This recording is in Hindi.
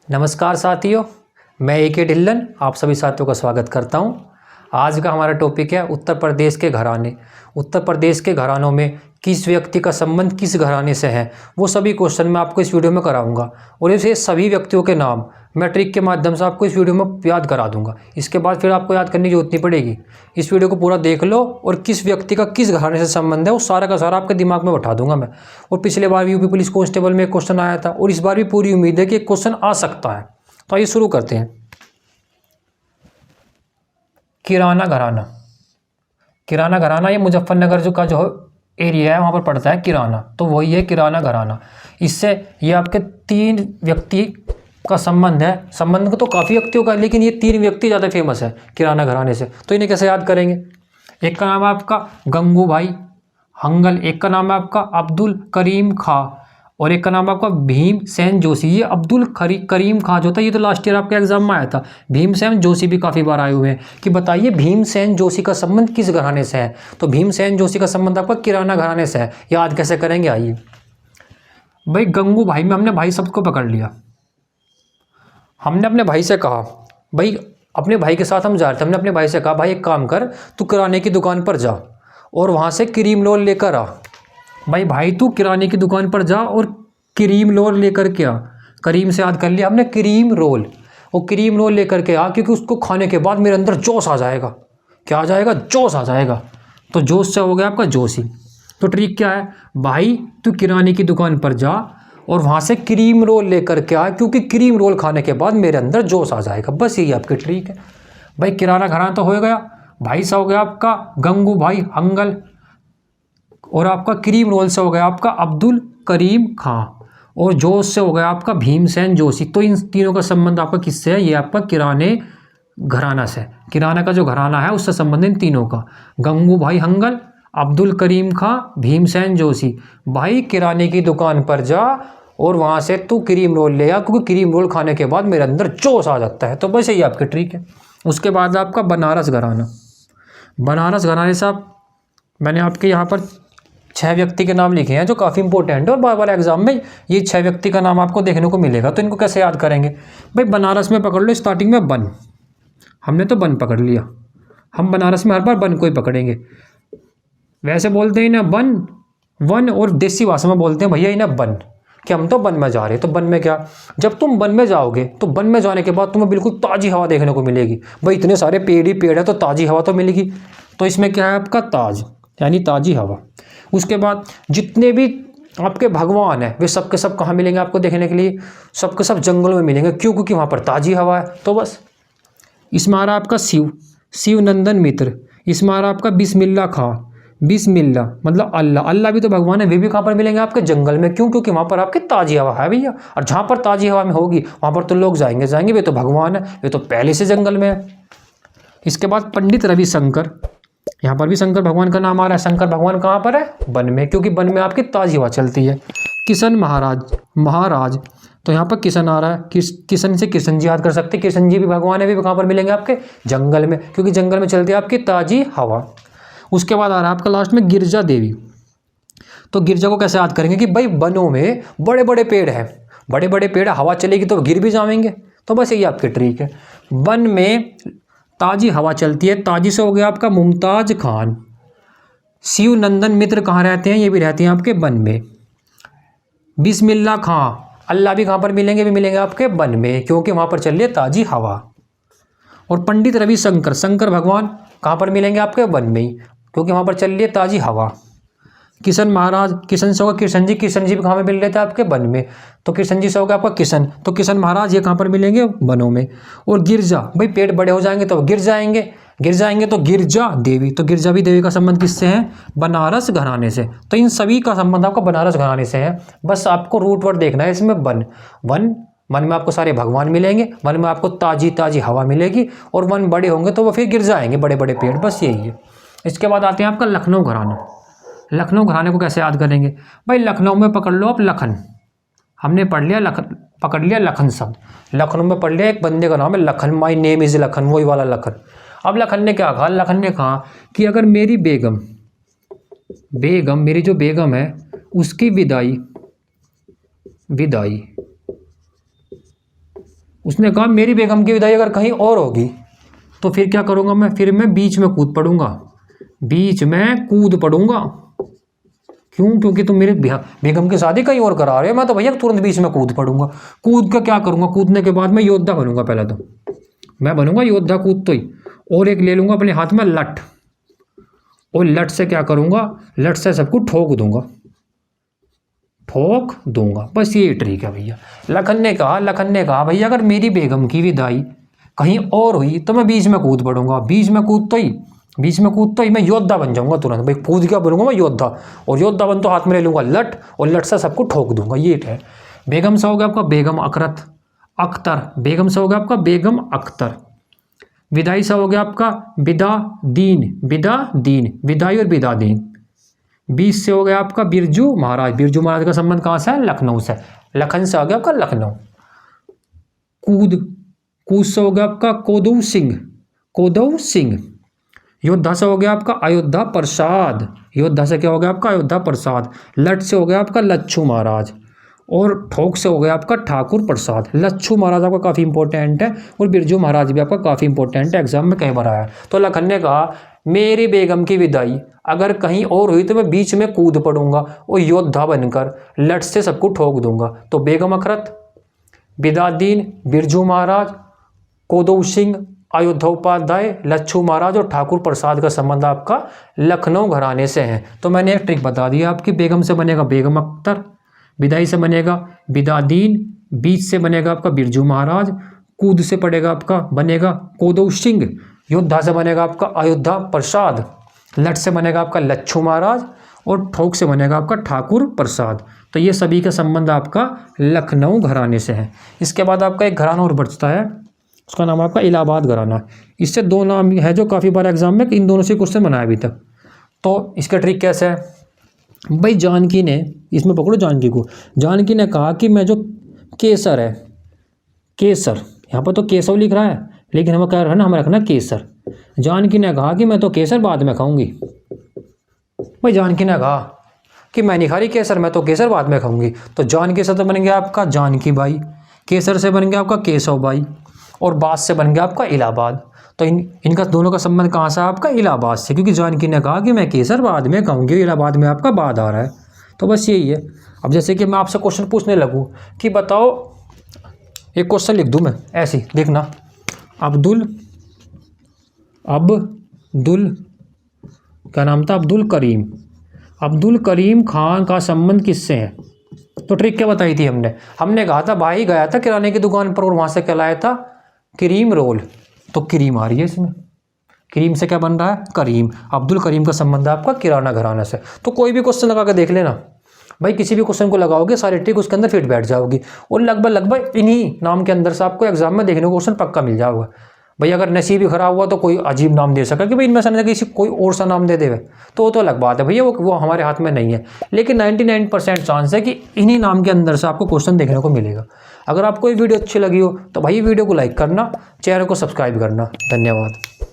नमस्कार साथियों, मैं ए.के. ढिल्लन आप सभी साथियों का स्वागत करता हूं। आज का हमारा टॉपिक है उत्तर प्रदेश के घराने। उत्तर प्रदेश के घरानों में किस व्यक्ति का संबंध किस घराने से है, वो सभी क्वेश्चन मैं आपको इस वीडियो में कराऊंगा और इसे सभी व्यक्तियों के नाम मैं ट्रिक के माध्यम से आपको इस वीडियो में याद करा दूंगा। इसके बाद फिर आपको याद करने की जरूरत नहीं पड़ेगी। इस वीडियो को पूरा देख लो और किस व्यक्ति का किस घराने से संबंध है वो सारा का सारा आपके दिमाग में बैठा दूंगा मैं। और पिछले बार भी यूपी पुलिस कांस्टेबल में एक क्वेश्चन आया था और इस बार भी पूरी उम्मीद है कि एक क्वेश्चन आ सकता है। तो आइए शुरू करते हैं। किराना घराना। किराना घराना ये मुजफ्फरनगर जो एरिया है वहाँ पर पड़ता है किराना, तो वही है किराना घराना। इससे ये आपके तीन व्यक्ति का संबंध है। संबंध तो काफ़ी व्यक्तियों का है लेकिन ये तीन व्यक्ति ज़्यादा फेमस है किराना घराने से। तो इन्हें कैसे याद करेंगे? एक का नाम है आपका गंगू भाई हंगल, एक का नाम है आपका अब्दुल करीम खां और एक का नाम है आपका भीमसेन जोशी। ये अब्दुल करीम खां जो था ये तो लास्ट ईयर आपके एग्जाम में आया था। भीमसेन जोशी भी काफ़ी बार आए हुए हैं कि बताइए भीमसेन जोशी का संबंध किस घराने से है। तो भीमसेन जोशी का संबंध आपका किराना घराने से है। याद कैसे करेंगे? आइए भाई, गंगू भाई में हमने भाई सबको पकड़ लिया। हमने अपने भाई से कहा, भाई अपने भाई के साथ हम जा रहे थे, हमने अपने भाई से कहा भाई एक काम कर, तू किराने की दुकान पर जा और वहाँ से क्रीम रोल लेकर आ। भाई तू किराने की दुकान पर जा और क्रीम रोल लेकर के आ। करीम से याद कर लिया हमने क्रीम रोल, और क्रीम रोल लेकर के आ क्योंकि उसको खाने के बाद मेरे अंदर जोश आ जाएगा। क्या आ जाएगा? जोश आ जाएगा। तो जोश से हो गया आपका जोशी। तो ट्रिक क्या है? भाई तू किराने की दुकान पर जा और वहाँ से क्रीम रोल लेकर के आ क्योंकि क्रीम रोल खाने के बाद मेरे अंदर जोश आ जाएगा। बस यही आपकी ट्रिक है। भाई किराना घराना तो हो गया, भाई से हो गया आपका गंगू भाई हंगल और आपका क्रीम रोल से हो गया आपका अब्दुल करीम खां और जोश से हो गया आपका भीमसेन जोशी। तो इन तीनों का संबंध आपका किससे है? ये आपका किराने घराना से। किराना का जो घराना है उससे संबंध इन तीनों का, गंगू भाई हंगल, अब्दुल करीम खां, भीमसेन जोशी। भाई किराने की दुकान पर जा और वहाँ से तू क्रीम रोल ले आ क्योंकि क्रीम रोल खाने के बाद मेरे अंदर जोश आ जाता है। तो बस यही आपकी ट्रिक है। उसके बाद आपका बनारस घराना। बनारस घराने से आप, मैंने आपके यहाँ पर 6 व्यक्ति के नाम लिखे हैं जो काफ़ी इंपॉर्टेंट है और बार बार एग्जाम में ये 6 व्यक्ति का नाम आपको देखने को मिलेगा। तो इनको कैसे याद करेंगे? भाई बनारस में पकड़ लो, स्टार्टिंग में बन, हमने तो बन पकड़ लिया। हम बनारस में हर बार बन को ही पकड़ेंगे। वैसे बोलते हैं ना बन वन, और देसी भाषा में बोलते हैं भैया इन्हें बन, कि हम तो बन में जा रहे हैं। तो बन में क्या? जब तुम बन में जाओगे तो बन में जाने के बाद तुम्हें बिल्कुल ताज़ी हवा देखने को मिलेगी। भाई इतने सारे पेड़ ही पेड़ है तो ताज़ी हवा तो मिलेगी। तो इसमें क्या है आपका ताज, यानी ताज़ी हवा। उसके बाद जितने भी आपके भगवान हैं वे सब के सब कहाँ मिलेंगे आपको देखने के लिए? सब के सब जंगलों में मिलेंगे। क्यों? क्योंकि वहाँ पर ताज़ी हवा है। तो बस इसमें आ रहा आपका शिव नंदन मित्र। इसमें आ रहा आपका बिस्मिल्ला खां, बिस्मिल्ला मतलब अल्लाह, अल्लाह भी तो भगवान है। वे भी कहाँ पर मिलेंगे? आपके जंगल में। क्यों? क्योंकि वहाँ पर आपकी ताज़ी हवा है भैया। और जहाँ पर ताज़ी हवा में होगी वहाँ पर तो लोग जाएंगे, वे तो भगवान है, वे तो पहले से जंगल में है। इसके बाद पंडित रविशंकर, यहाँ पर भी शंकर भगवान का नाम आ रहा है। शंकर भगवान कहाँ पर है? वन में, क्योंकि वन में आपकी ताज़ी हवा चलती है। किशन महाराज, तो यहाँ पर किशन आ रहा है। किशन से कृष्ण जी याद कर सकते हैं। कृष्ण जी भी भगवान है, भी कहाँ पर मिलेंगे? आपके जंगल में, क्योंकि जंगल में चलती है आपकी ताज़ी हवा। उसके बाद आ रहा है आपका लास्ट में गिरजा देवी। तो गिरजा को कैसे याद करेंगे? कि भाई वनों में बड़े बड़े पेड़ हैं, बड़े बड़े पेड़, हवा चलेगी तो गिर भी जाएंगे। तो बस यही आपकी ट्रिक है। वन में ताज़ी हवा चलती है। ताज़ी से हो गया आपका मुमताज खान। शिव नंदन मित्र कहाँ रहते हैं? ये भी रहते हैं आपके वन में। बिस्मिल्ला खां, अल्लाह भी कहाँ पर मिलेंगे? भी मिलेंगे आपके वन में, क्योंकि वहाँ पर चल रही है ताज़ी हवा। और पंडित रविशंकर, शंकर भगवान कहाँ पर मिलेंगे? आपके वन में ही, क्योंकि वहाँ पर चल रही है ताज़ी हवा। किशन महाराज, किशन से होगा कृष्ण जी, कृष्ण जी भी कहाँ में मिल रहे थे? आपके वन में। तो कृष्ण जी से होगा आपका किशन, तो किशन महाराज ये कहाँ पर मिलेंगे? वनों में। और गिरजा, भाई पेड़ बड़े हो जाएंगे तो गिर जाएंगे तो गिरजा देवी, तो गिरजा भी देवी का संबंध किससे है? बनारस घराने से। तो इन सभी का संबंध आपका बनारस घराने से है। बस आपको रूट वर्ड देखना है इसमें। वन में आपको सारे भगवान मिलेंगे, वन में आपको ताज़ी हवा मिलेगी, और वन बड़े होंगे तो वो फिर गिर जाएंगे बड़े बड़े पेड़। बस यही है। इसके बाद आते हैं आपका लखनऊ घराना। लखनऊ घराने को कैसे याद करेंगे? भाई लखनऊ में पकड़ लो आप लखन, हमने पढ़ लिया लखन, पकड़ लिया लखन शब्द। लखनऊ में पढ़ लिया एक बंदे का नाम है Lakhan, my name is Lakhan, वही वाला लखन। अब लखन ने क्या कहा? लखन ने कहा कि अगर मेरी बेगम मेरी जो बेगम है उसकी विदाई उसने कहा मेरी बेगम की विदाई अगर कहीं और होगी तो फिर क्या करूँगा मैं, फिर मैं बीच में कूद पड़ूंगा, बीच में कूद पड़ूंगा। क्यों? क्योंकि तुम मेरे बेगम की शादी कहीं और करा रहे हो, मैं तो भैया तुरंत बीच में कूद पड़ूंगा। कूद का क्या करूँगा, कूदने के बाद मैं योद्धा बनूंगा। पहले तो मैं बनूंगा योद्धा कूद तो ही, और एक ले लूंगा अपने हाथ में लठ, और लठ से क्या करूँगा, लठ से सबको ठोक दूंगा, ठोक दूंगा। बस ये ट्रिक है भैया। लखन ने कहा भैया अगर मेरी बेगम की विदाई कहीं और हुई तो मैं बीच में कूद पड़ूंगा, बीच में कूद तो ही मैं योद्धा बन जाऊंगा तुरंत। भाई कूद क्या बनूंगा मैं, योद्धा। और योद्धा बन तो हाथ में ले लूंगा लठ, और लठ से सबको ठोक दूंगा। ये है। बेगम से हो गया आपका बेगम अख्तर, बेगम से हो गया आपका बेगम अख्तर। विदाई से हो गया आपका बिदा दीन, विदाई और बिदा दीन। 20 से हो गया आपका बिरजू महाराज का संबंध कहाँ से है, लखनऊ से। लखन से हो गया आपका लखनऊ। कूद से हो गया आपका कोदऊ सिंह। योद्धा से हो गया आपका अयोध्या प्रसाद, योद्धा से क्या हो गया आपका अयोध्या प्रसाद। लठ से हो गया आपका लच्छू महाराज, और ठोक से हो गया आपका ठाकुर प्रसाद। लच्छू महाराज आपका काफ़ी इंपॉर्टेंट है, और बिरजू महाराज भी आपका काफ़ी इंपॉर्टेंट है, एग्जाम में कई बार आया है। तो लखन ने कहा मेरी बेगम की विदाई अगर कहीं और हुई तो मैं बीच में कूद पड़ूंगा और योद्धा बनकर लठ से सबको ठोक दूंगा। तो बेगम अखरत, बिदादीन, बिरजू महाराज, कोदऊ सिंह, अयोध्या उपाध्याय, लच्छू महाराज और ठाकुर प्रसाद का संबंध आपका लखनऊ घराने से है। तो मैंने एक ट्रिक बता दी आपकी। बेगम से बनेगा बेगम अख्तर, विदाई से बनेगा बिदादीन, बीच से बनेगा आपका बिरजू महाराज, कूद से पड़ेगा आपका बनेगा कोदऊ सिंह, योद्धा से बनेगा आपका अयोध्या प्रसाद, लठ से बनेगा आपका लच्छू महाराज, और ठोक से बनेगा आपका ठाकुर प्रसाद। तो ये सभी का संबंध आपका लखनऊ घराने से है। इसके बाद आपका एक घराना और बचता है, उसका नाम आपका इलाहाबाद घराना। इससे दो नाम है जो काफ़ी बार एग्जाम में इन दोनों से क्वेश्चन बनाया अभी तक। तो इसका ट्रिक कैसे है भाई, जानकी ने, इसमें पकड़ो जानकी को, जानकी ने कहा कि मैं जो केसर है, केसर यहाँ पर तो केशव लिख रहा है लेकिन हमें क्या है ना, हमें रखना केसर। जानकी ने कहा कि मैं तो केसर बाद में खाऊंगी। भाई जानकी ने कहा कि मैं नहीं खा रही केसर, मैं तो केसर बाद में खाऊंगी। तो जानकी से तो बन गया आपका जानकी बाई, केसर से बन गया आपका केशव बाई, और बाद से बन गया आपका इलाहाबाद। तो इनका दोनों का संबंध कहाँ से आपका इलाहाबाद से, क्योंकि जानकी ने कहा कि मैं केसर बाद में खाऊंगी, इलाहाबाद में आपका बाद आ रहा है। तो बस यही है। अब जैसे कि मैं आपसे क्वेश्चन पूछने लगूँ कि बताओ, एक क्वेश्चन लिख दूँ मैं ऐसे ही, देखना। अब्दुल क्या नाम था, अब्दुल करीम खान का संबंध किससे है? तो ट्रिक क्या बताई थी हमने कहा था भाई गया था किराने की दुकान पर और वहाँ से क्या लाया था, क्रीम रोल। तो क्रीम आ रही है इसमें, क्रीम से क्या बन रहा है, करीम। अब्दुल करीम का संबंध है आपका किराना घराना से। तो कोई भी क्वेश्चन लगा के देख लेना भाई, किसी भी क्वेश्चन को लगाओगे सारी ट्रिक उसके अंदर फिट बैठ जाओगी, और लगभग इन्हीं नाम के अंदर से आपको एग्जाम में देखने को क्वेश्चन पक्का मिल जाएगा। भाई अगर नसीब ही खराब हुआ तो कोई अजीब नाम दे सका कि भाई इनमें से किसी कोई और सा नाम दे देवे, तो अलग बात है भैया, वो हमारे हाथ में नहीं है। लेकिन 99% चांस है कि इन्हीं नाम के अंदर से आपको क्वेश्चन देखने को मिलेगा। अगर आपको ये वीडियो अच्छी लगी हो तो भाई वीडियो को लाइक करना, चैनल को सब्सक्राइब करना। धन्यवाद।